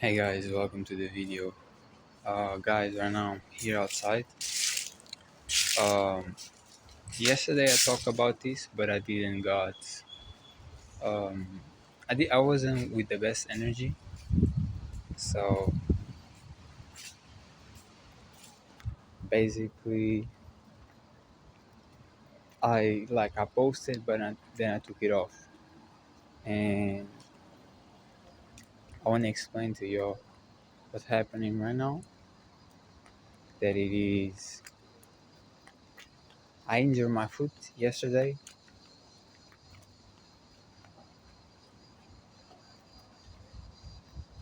Hey guys, welcome to the video. Guys, right now I'm here outside. Um, Yesterday I talked about this, but I didn't got. Um, I wasn't with the best energy, so basically I posted, but then I took it off, and I want to explain to you what's happening right now. That it is, I injured my foot yesterday,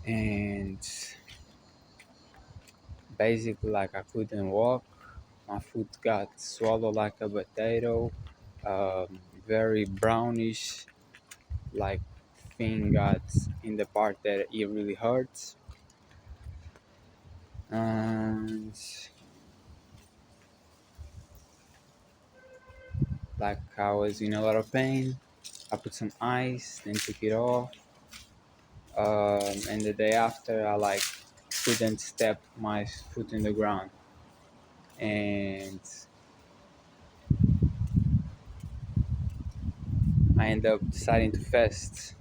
and basically I couldn't walk. My foot got swallowed like a potato, very brownish, like thing got in the part that it really hurts. And like I was in a lot of pain. I put some ice, then took it off. And the day after, I couldn't step my foot in the ground, and I ended up deciding to fast,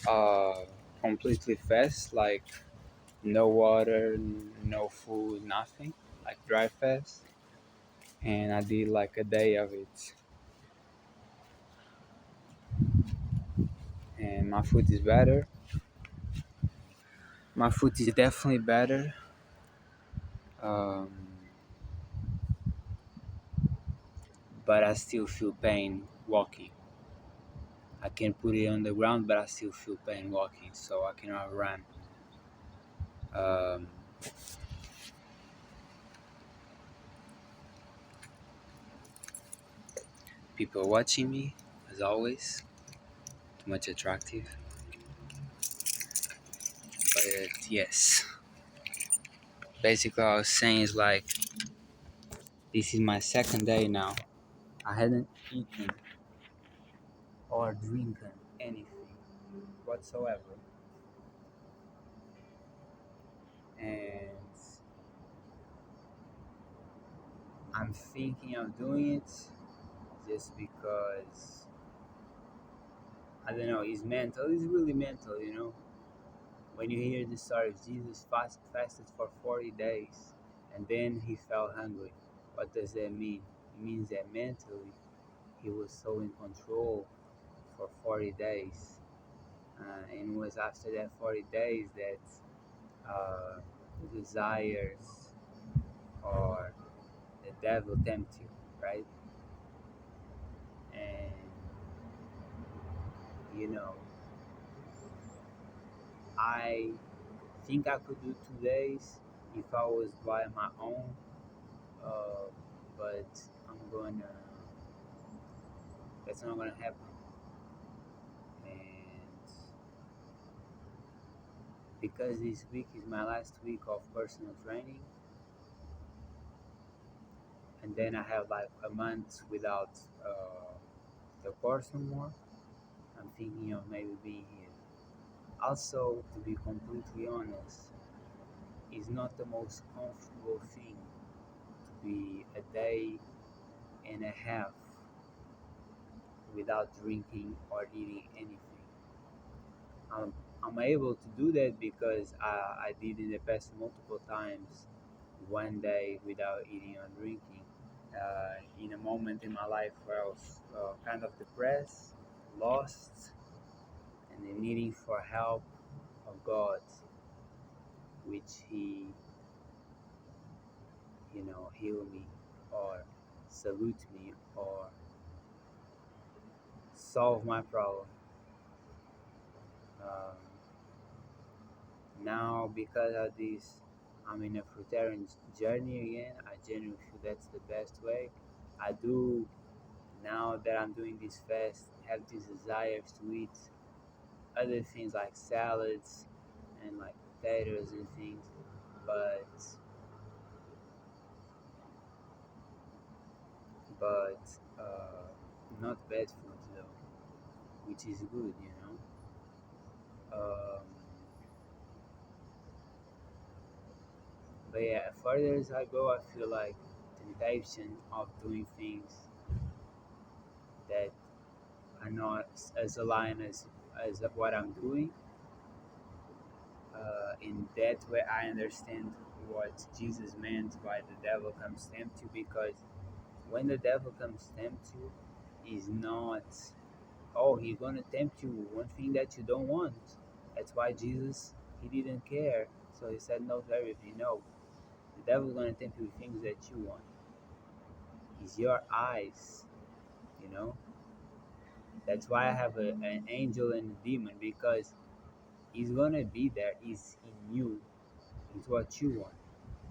uh, completely fast, like no water, no food, nothing, like dry fast. And I did like a day of it, and my food is better. My food is definitely better, um, but I still feel pain walking. I can put it on the ground, but I still feel pain walking, so I cannot run. Um, People watching me, as always, too much attractive. But yes, basically, what I was saying is this is my second day now. I hadn't eaten or drinking anything whatsoever, and I'm thinking of doing it just because I don't know. It's mental. It's really mental. When you hear the story of Jesus fasted for 40 days and then he felt hungry, what does that mean? It means that mentally he was so in control for 40 days, and it was after that 40 days that desires or the devil tempt you, right? And you know, I think I could do 2 days if I was by my own, uh, but I'm gonna. That's not gonna happen. And because this week is my last week of personal training, and then I have like a month without the course no more, I'm thinking of maybe being here. Also, to be completely honest, it's not the most comfortable thing to be a day and a half without drinking or eating anything. I'm, I'm able to do that because I did in the past multiple times, one day without eating or drinking. In a moment in my life where I was kind of depressed, lost, and in needing for help of God, which He heal me or salute me or solve my problem. Um, Now, because of this, I'm in a fruitarian journey again. I genuinely feel that's the best way. I do, now that I'm doing this fast, have these desires to eat other things like salads and like potatoes and things, but but not bad foods though, which is good. Um, But yeah, further as I go, I feel like temptation of doing things that are not as aligned as what I'm doing. In that way, I understand what Jesus meant by the devil comes tempt you, because when the devil comes tempt you, is not, oh, he's gonna tempt you one thing that you don't want. That's why Jesus, he didn't care, so he said no to everything. No, the devil's gonna tempt you with things that you want. It's your eyes, you know. That's why I have an angel and a demon, because he's gonna be there. He's in you. It's what you want.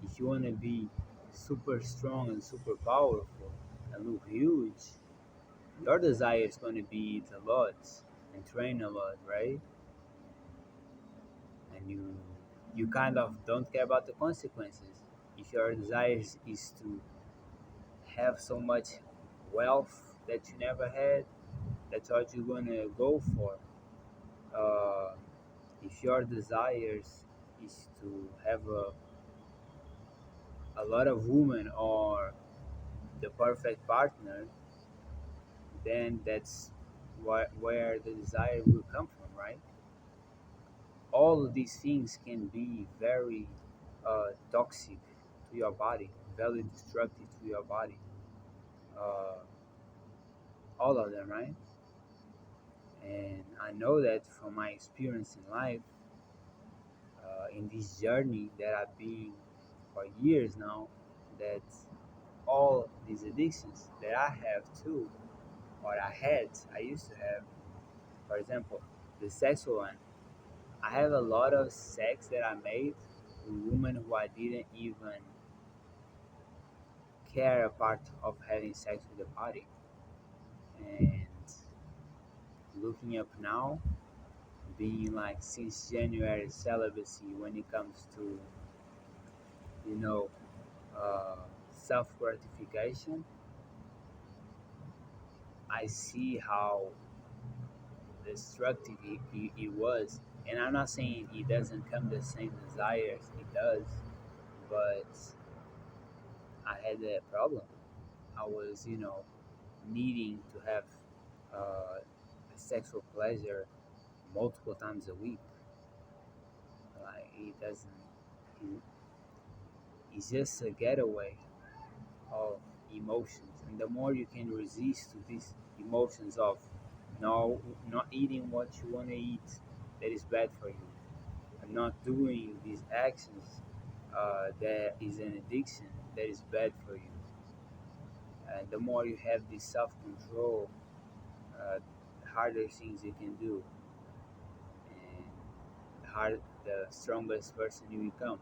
If you wanna be super strong and super powerful and look huge, your desire is gonna be eat a lot and train a lot, right? And you kind of don't care about the consequences. If your desire is to have so much wealth that you never had, that's what you're gonna go for. Uh, if your desires is to have a lot of women or the perfect partner, then that's where the desire will come from, right? All of these things can be very toxic to your body, very destructive to your body. Uh, all of them, right? And I know that from my experience in life, in this journey that I've been for years now, that all these addictions that I have too, or I used to have, for example, the sexual one. I have a lot of sex that I made with women who I didn't even care a part of having sex with the body. And looking up now, being like since January celibacy when it comes to, you know, uh, self gratification, I see how destructive it was. And I'm not saying it doesn't come the same desires, it does, but I had that problem. I was, needing to have sexual pleasure multiple times a week. Like it doesn't. It, it's just a getaway of emotions, and the more you can resist to these emotions of no, not eating what you want to eat, that is bad for you, and not doing these actions that is an addiction, that is bad for you. And the more you have this self-control, the harder things you can do, and the strongest person you become.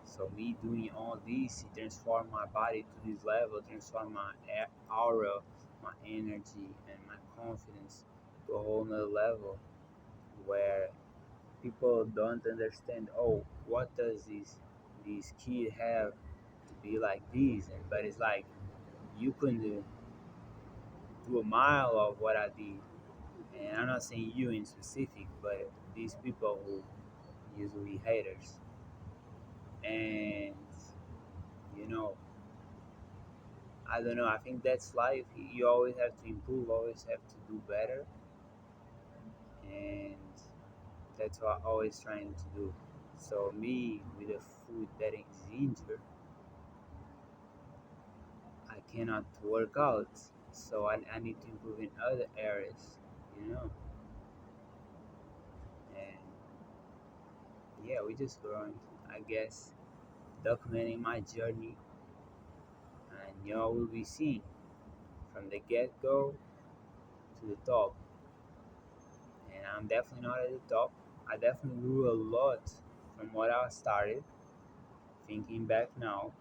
So me doing all this, it transformed my body to this level, transformed my aura, my energy, and my confidence to a whole nother level, where people don't understand. Oh, what does this kid have to be like this? And but it's like you couldn't do a mile of what I did. And I'm not saying you in specific, but these people who usually haters. And you know, I don't know. I think that's life. You always have to improve, always have to do better, and that's what I'm always trying to do. So me with a foot that is injured, I cannot work out. So I need to improve in other areas, you know. And yeah, we just growing, I guess, documenting my journey, and y'all will be seeing from the get go to the top. And I'm definitely not at the top. I definitely grew a lot from what I started. Thinking back now,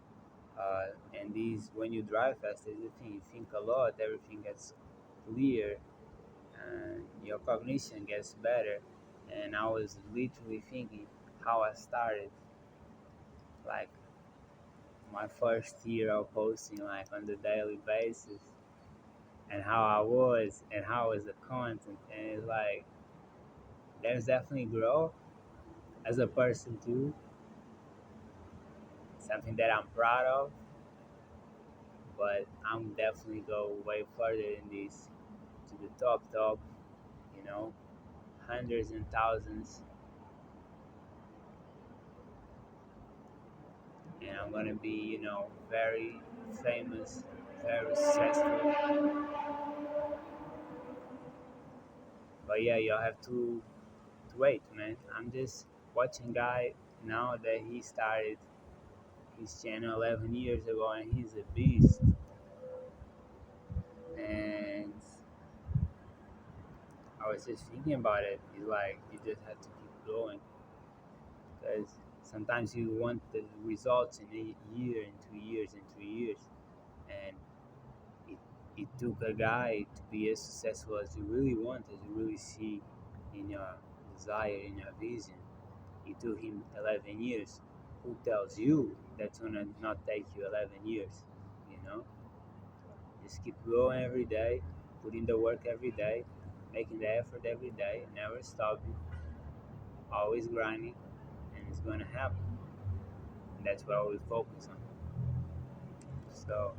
and these when you drive fast, is the thing. You think a lot, everything gets clear, and your cognition gets better. And I was literally thinking how I started, like my first year of posting, like on the daily basis, and how I was, and how was the content, and it's like there's definitely growth as a person too. something that I'm proud of, but I'm definitely go way further than this, to the top, you know, hundreds and thousands, and I'm gonna be, very famous, very successful. But yeah, y'all have to wait, man. I'm just watching guy now that he started his channel 11 years ago, and he's a beast. And I was just thinking about it. It's like you just have to keep going, because sometimes you want the results in a year, in 2 years, in 3 years, and it, it took a guy to be as successful as you really want, as you really see in your desire, in your vision. It took him 11 years. Who tells you that's gonna not take you 11 years? You know, just keep going every day, putting the work every day, making the effort every day, never stopping, always grinding, and it's gonna happen. And that's what I always focus on. So